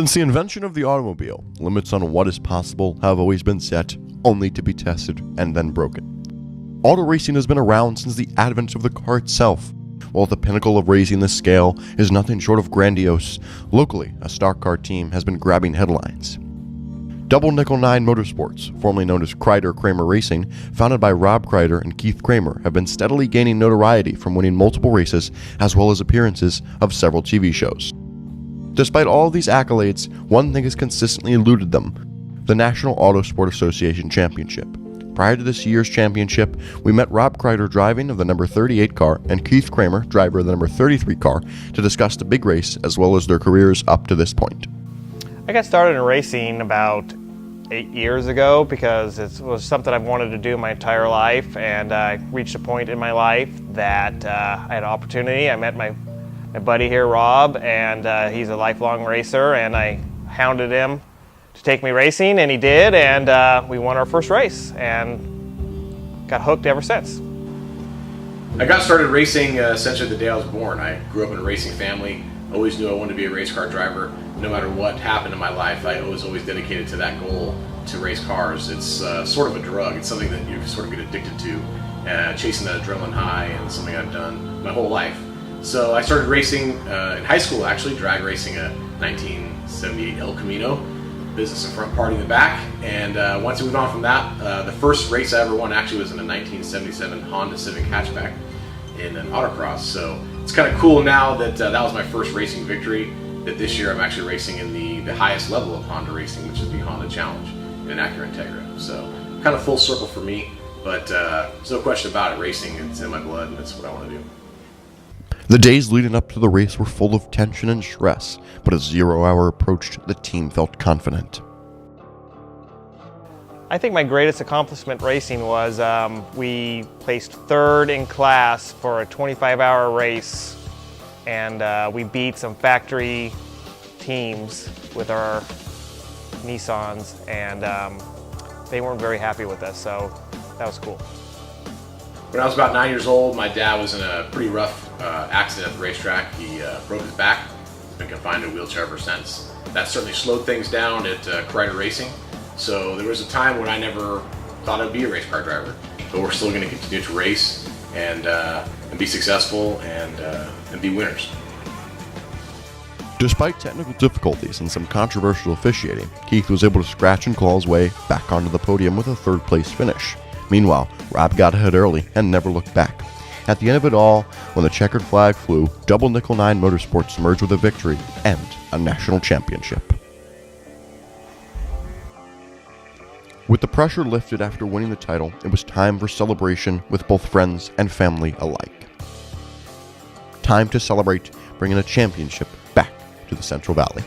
Since the invention of the automobile, limits on what is possible have always been set, only to be tested and then broken. Auto racing has been around since the advent of the car itself. While at the pinnacle of raising this scale is nothing short of grandiose, locally, a stock car team has been grabbing headlines. Double Nickel 9 Motorsports, formerly known as Kreider Kramer Racing, founded by Rob Kreider and Keith Kramer, have been steadily gaining notoriety from winning multiple races as well as appearances of several TV shows. Despite all of these accolades, one thing has consistently eluded them: the National Autosport Association Championship. Prior to this year's championship, we met Rob Kreider driving of the number 38 car and Keith Kramer, driver of the number 33 car, to discuss the big race as well as their careers up to this point. I got started in racing about 8 years ago because it was something I've wanted to do my entire life, and I reached a point in my life that I had an opportunity. I met my buddy here, Rob, and he's a lifelong racer, and I hounded him to take me racing, and he did, and we won our first race and got hooked ever since. I got started racing essentially the day I was born. I grew up in a racing family, always knew I wanted to be a race car driver. No matter what happened in my life, I was always dedicated to that goal, to race cars. It's sort of a drug. It's something that you sort of get addicted to, chasing that adrenaline high, and something I've done my whole life. So I started racing in high school, actually, drag racing a 1978 El Camino, business in front, party in the back. And once I moved on from that, the first race I ever won actually was in a 1977 Honda Civic hatchback in an autocross. So it's kind of cool now that that was my first racing victory, that this year I'm actually racing in the highest level of Honda racing, which is the Honda Challenge in Acura Integra. So kind of full circle for me, but there's no question about it. Racing, it's in my blood, and it's what I want to do. The days leading up to the race were full of tension and stress, but as 0 hour approached, the team felt confident. I think my greatest accomplishment racing was we placed third in class for a 25-hour race, and we beat some factory teams with our Nissans, and they weren't very happy with us, so that was cool. When I was about 9 years old, my dad was in a pretty rough accident at the racetrack. He broke his back. He's been confined to a wheelchair ever since. That certainly slowed things down at Kreider Racing. So there was a time when I never thought I'd be a race car driver. But we're still going to continue to race and be successful and be winners. Despite technical difficulties and some controversial officiating, Keith was able to scratch and claw his way back onto the podium with a third-place finish. Meanwhile, Rob got ahead early and never looked back. At the end of it all, when the checkered flag flew, Double Nickel 9 Motorsports emerged with a victory and a national championship. With the pressure lifted after winning the title, it was time for celebration with both friends and family alike. Time to celebrate bringing a championship back to the Central Valley.